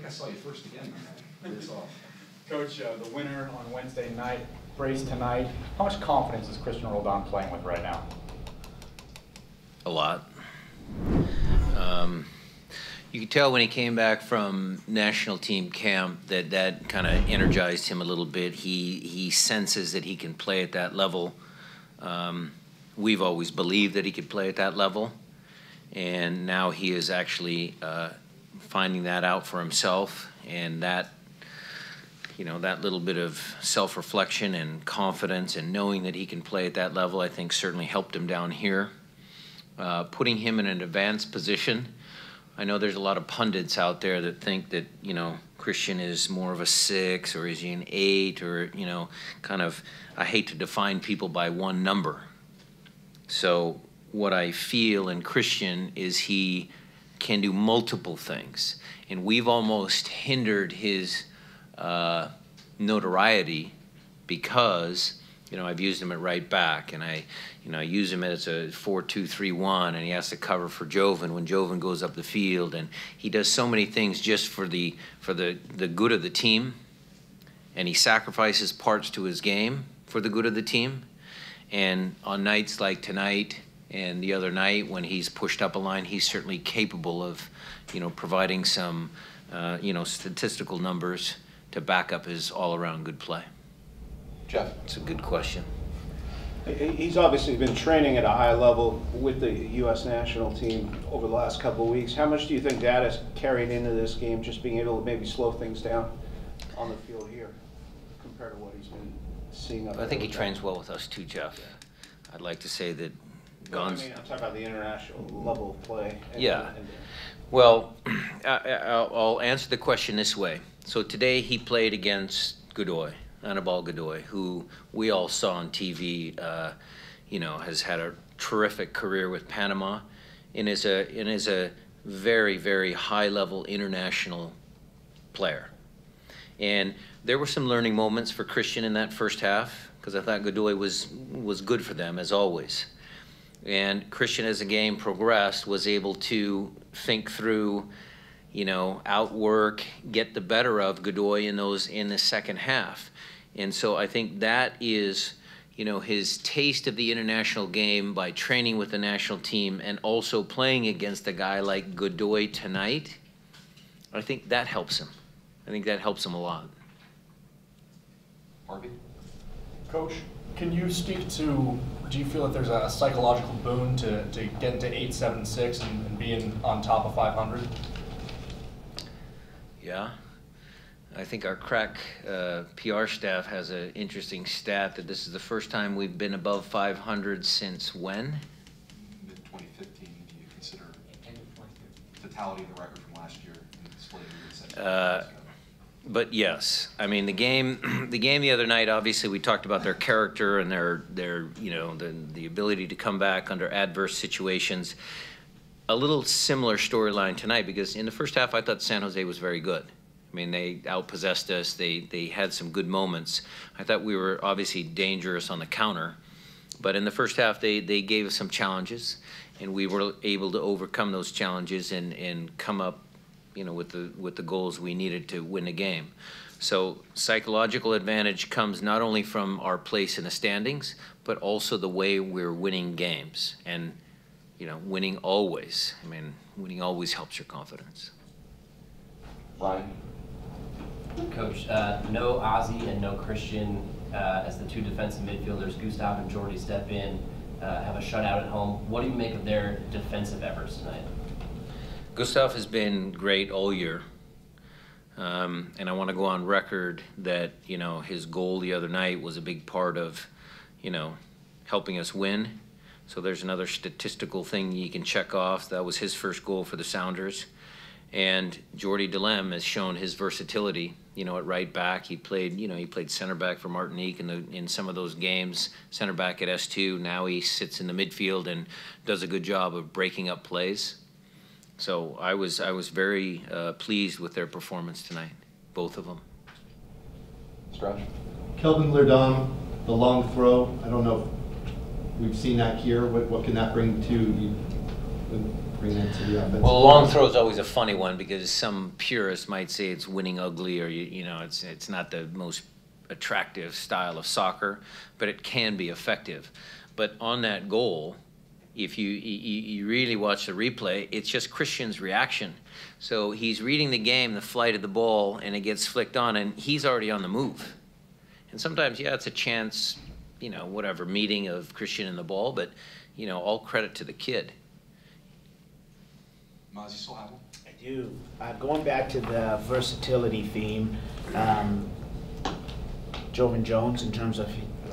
I saw you first again. It's off. Coach, the winner on Wednesday night, brace tonight. How much confidence is Christian Roldan playing with right now? A lot. You could tell when he came back from national team camp that kind of energized him a little bit. He senses that he can play at that level. We've always believed that he could play at that level, and now he is actually finding that out for himself, and that, you know, that little bit of self-reflection and confidence and knowing that he can play at that level, I think certainly helped him down here. Putting him in an advanced position. I know there's a lot of pundits out there that think that, you know, Christian is more of a 6 or is he an 8 or, you know, kind of, I hate to define people by one number. So what I feel in Christian is he can do multiple things. And we've almost hindered his notoriety because, you know, I've used him at right back, and I use him as a 4-2-3-1, and he has to cover for Jovan when Jovan goes up the field, and he does so many things just for the good of the team, and he sacrifices parts to his game for the good of the team. And on nights like tonight and the other night when he's pushed up a line, he's certainly capable of, you know, providing some, you know, statistical numbers to back up his all-around good play. Jeff. It's a good question. He's obviously been training at a high level with the U.S. national team over the last couple of weeks. How much do you think that has carried into this game, just being able to maybe slow things down on the field here compared to what he's been seeing up there? I think he trains well with us too, Jeff. Yeah. I'd like to say that Gonz... I mean, I'm talking about the international level of play. Yeah. Well, I'll answer the question this way. So today he played against Godoy. Anibal Godoy, who we all saw on TV, you know, has had a terrific career with Panama, and is a very, very high-level international player. And there were some learning moments for Christian in that first half, because I thought Godoy was good for them, as always. And Christian, as the game progressed, was able to think through, you know, outwork, get the better of Godoy in the second half. And so I think that is, you know, his taste of the international game by training with the national team and also playing against a guy like Godoy tonight. I think that helps him. I think that helps him a lot. Harvey? Coach, can you speak to, do you feel that there's a psychological boon to get into 8-7-6 and being on top of 500? Yeah. I think our crack PR staff has an interesting stat that this is the first time we've been above 500 since when? Mid-2015, do you consider totality of the record from last year and split it? But yes, I mean the game the other night, obviously we talked about their character and their you know, the ability to come back under adverse situations. A little similar storyline tonight, because in the first half I thought San Jose was very good. I mean, they outpossessed us. They had some good moments. I thought we were obviously dangerous on the counter, but in the first half they gave us some challenges, and we were able to overcome those challenges and come up, you know, with the goals we needed to win the game. So psychological advantage comes not only from our place in the standings, but also the way we're winning games. And, you know, winning always. I mean, winning always helps your confidence. Ryan? Coach, no Ozzy and no Christian as the two defensive midfielders. Gustav and Jordy step in, have a shutout at home. What do you make of their defensive efforts tonight? Gustav has been great all year. And I want to go on record that, you know, his goal the other night was a big part of, you know, helping us win. So there's another statistical thing you can check off. That was his first goal for the Sounders. And Jordy Delem has shown his versatility, you know, at right back. He played, you know, he played center back for Martinique in some of those games, center back at S2. Now he sits in the midfield and does a good job of breaking up plays. So I was very pleased with their performance tonight, both of them. Stretch. Kelvin Lerdam, the long throw. I don't know if we've seen that here. What can that bring to you? bring into the offense? Well, a long throw is always a funny one because some purists might say it's winning ugly, or you know, it's not the most attractive style of soccer, but it can be effective. But on that goal, if you really watch the replay, it's just Christian's reaction. So he's reading the game, the flight of the ball, and it gets flicked on, and he's already on the move. And sometimes, yeah, it's a chance, you know, whatever, meeting of Christian and the ball, but, you know, all credit to the kid. Maz, you still have one? I do. Going back to the versatility theme, Jovan Jones, in terms of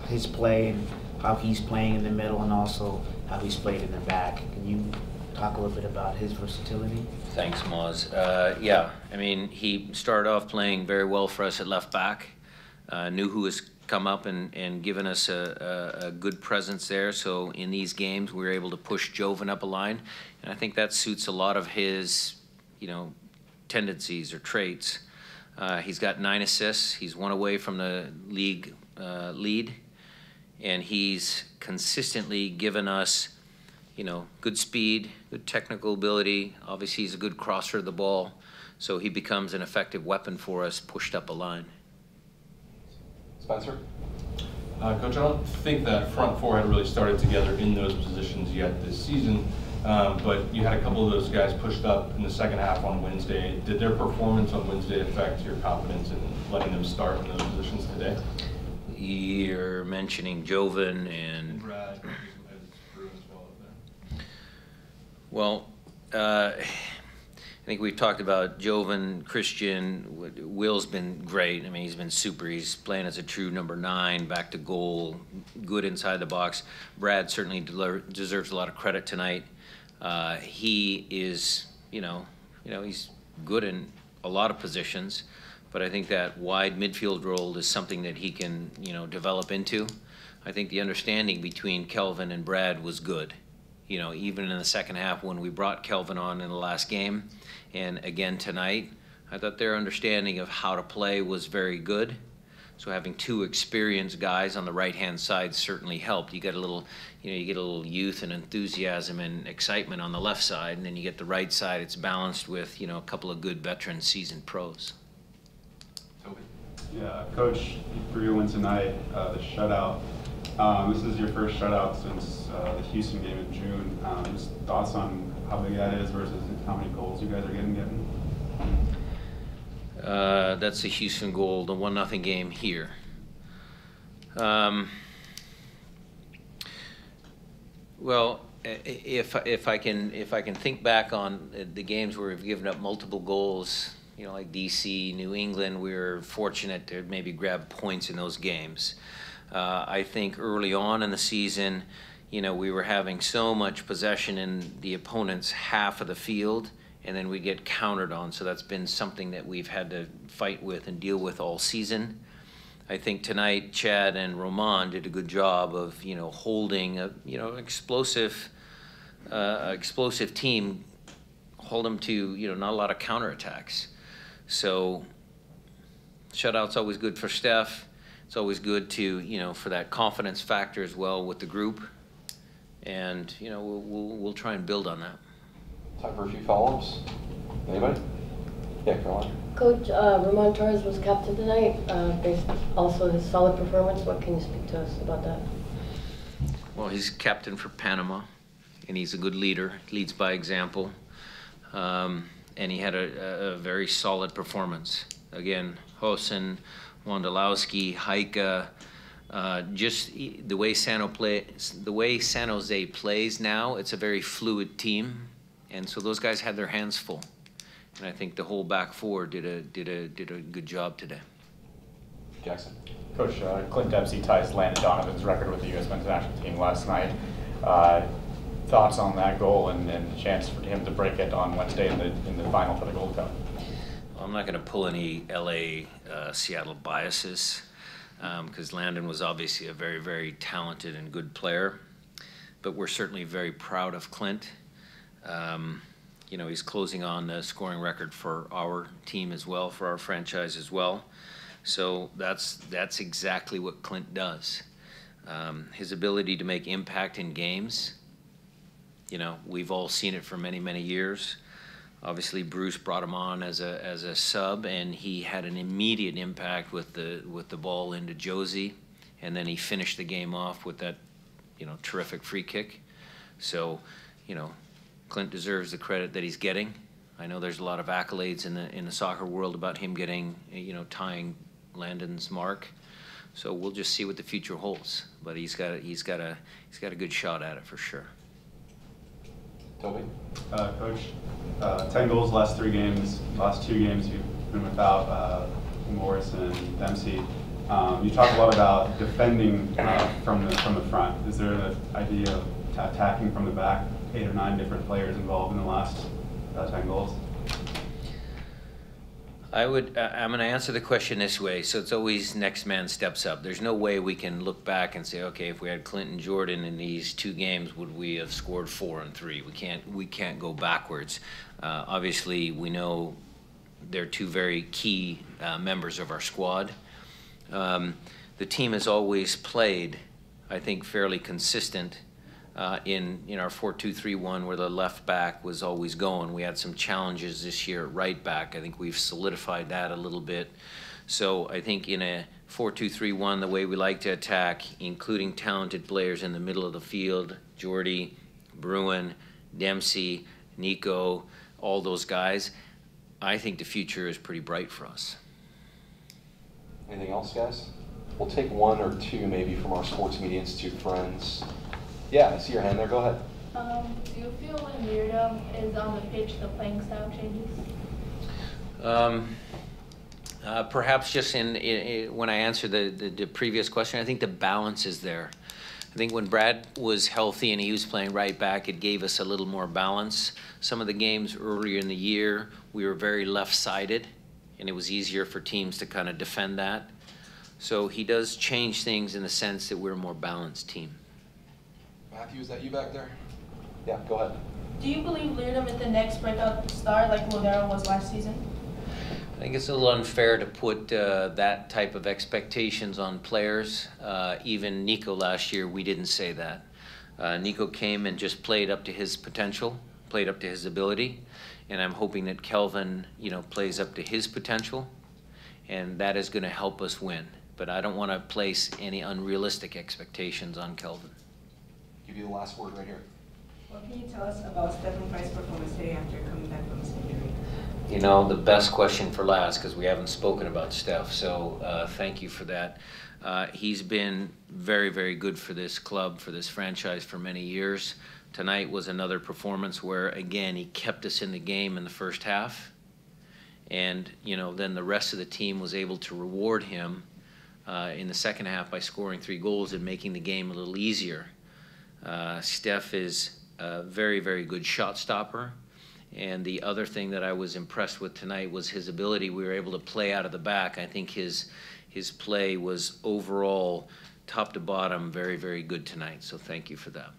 his play and how he's playing in the middle and also how he's played in the back. Can you talk a little bit about his versatility? Thanks, Moz. Yeah, I mean, he started off playing very well for us at left back. Knew who has come up and given us a good presence there. So in these games, we were able to push Jovan up a line. And I think that suits a lot of his, you know, tendencies or traits. He's got 9 assists. He's 1 away from the league lead. And he's consistently given us, you know, good speed, good technical ability. Obviously, he's a good crosser of the ball. So he becomes an effective weapon for us pushed up a line. Spencer? Coach, I don't think that front four had really started together in those positions yet this season, but you had a couple of those guys pushed up in the second half on Wednesday. Did their performance on Wednesday affect your confidence in letting them start in those positions today? You're mentioning Jovan and Brad as well there. Well, I think we've talked about Jovan, Christian. Will's been great. I mean, he's been super. He's playing as a true number 9, back to goal, good inside the box. Brad certainly deserves a lot of credit tonight. He is, you know, he's good in a lot of positions, but I think that wide midfield role is something that he can, you know, develop into. I think the understanding between Kelvin and Brad was good. You know, even in the second half when we brought Kelvin on in the last game, and again tonight, I thought their understanding of how to play was very good. So having 2 experienced guys on the right-hand side certainly helped. You get a little, you know, you get a little youth and enthusiasm and excitement on the left side, and then you get the right side. It's balanced with, you know, a couple of good veteran seasoned pros. Toby? Yeah, Coach, for your win tonight, the shutout. This is your first shutout since the Houston game in June. Just thoughts on how big that is versus how many goals you guys are getting? That's the Houston goal, the 1-0 game here. Well, if I can think back on the games where we've given up multiple goals, you know, like DC, New England, we were fortunate to maybe grab points in those games. I think early on in the season, you know, we were having so much possession in the opponent's half of the field, and then we get countered on. So that's been something that we've had to fight with and deal with all season. I think tonight Chad and Roman did a good job of, you know, holding a, you know, explosive team, hold them to, you know, not a lot of counterattacks. So shutout's always good for Steph. It's always good to, you know, for that confidence factor as well with the group. And, you know, we'll try and build on that. Time for a few follow-ups. Anybody? Yeah, Caroline. Coach, Ramon Torres was captain tonight. Based also his solid performance. What can you speak to us about that? Well, he's captain for Panama, and he's a good leader. Leads by example. And he had a very solid performance. Again, Hosen, Wondolowski, Haika, just the way San Jose plays now, it's a very fluid team, and so those guys had their hands full. And I think the whole back four did a good job today. Jackson. Coach, Clint Dempsey ties Landon Donovan's record with the U.S. men's national team last night. Thoughts on that goal and the chance for him to break it on Wednesday in the final for the Gold Cup? I'm not going to pull any LA Seattle biases because Landon was obviously a very, very talented and good player, but we're certainly very proud of Clint. You know, he's closing on the scoring record for our team as well, for our franchise as well. So that's exactly what Clint does. His ability to make impact in games You know, we've all seen it for many, many years. Obviously, Bruce brought him on as a sub, and he had an immediate impact with the ball into Josie, and then he finished the game off with that, you know, terrific free kick. So, you know, Clint deserves the credit that he's getting. I know there's a lot of accolades in the soccer world about him getting, you know, tying Landon's mark. So we'll just see what the future holds. But he's got a good shot at it for sure. Toby? Coach, 10 goals last 3 games. Last 2 games you've been without Morris and Dempsey. You talk a lot about defending from the front. Is there an idea of attacking from the back? 8 or 9 different players involved in the last 10 goals. I'm going to answer the question this way. So it's always next man steps up. There's no way we can look back and say, okay, if we had Clint and Jordan in these 2 games, would we have scored 4 and 3? We can't go backwards. Obviously, we know they're 2 very key members of our squad. The team has always played, I think, fairly consistent in our 4-2-3-1, where the left back was always going. We had some challenges this year at right back. I think we've solidified that a little bit. So I think in a 4-2-3-1, the way we like to attack, including talented players in the middle of the field, Jordy, Bruin, Dempsey, Nico, all those guys, I think the future is pretty bright for us. Anything else, guys? We'll take 1 or 2 maybe from our Sports Media Institute friends. Yeah, I see your hand there. Go ahead. Do you feel when Leardom is on the pitch, the playing style changes? Perhaps just when I answered the previous question, I think the balance is there. I think when Brad was healthy and he was playing right back, it gave us a little more balance. Some of the games earlier in the year, we were very left-sided, and it was easier for teams to kind of defend that. So he does change things in the sense that we're a more balanced team. Matthew, is that you back there? Yeah, go ahead. Do you believe Leardom is the next breakout star like Lodero was last season? I think it's a little unfair to put that type of expectations on players. Even Nico last year, we didn't say that. Nico came and just played up to his potential, played up to his ability, and I'm hoping that Kelvin, you know, plays up to his potential, and that is going to help us win. But I don't want to place any unrealistic expectations on Kelvin. Give you the last word right here. What can you tell us about Stephen Price's performance today after coming back from his injury? You know, the best question for last, because we haven't spoken about Steph, so thank you for that. He's been very, very good for this club, for this franchise for many years. Tonight was another performance where, again, he kept us in the game in the first half. And, you know, then the rest of the team was able to reward him in the second half by scoring 3 goals and making the game a little easier. Steph is a very, very good shot stopper. And the other thing that I was impressed with tonight was his ability. We were able to play out of the back. I think his play was overall, top to bottom, very, very good tonight. So thank you for that.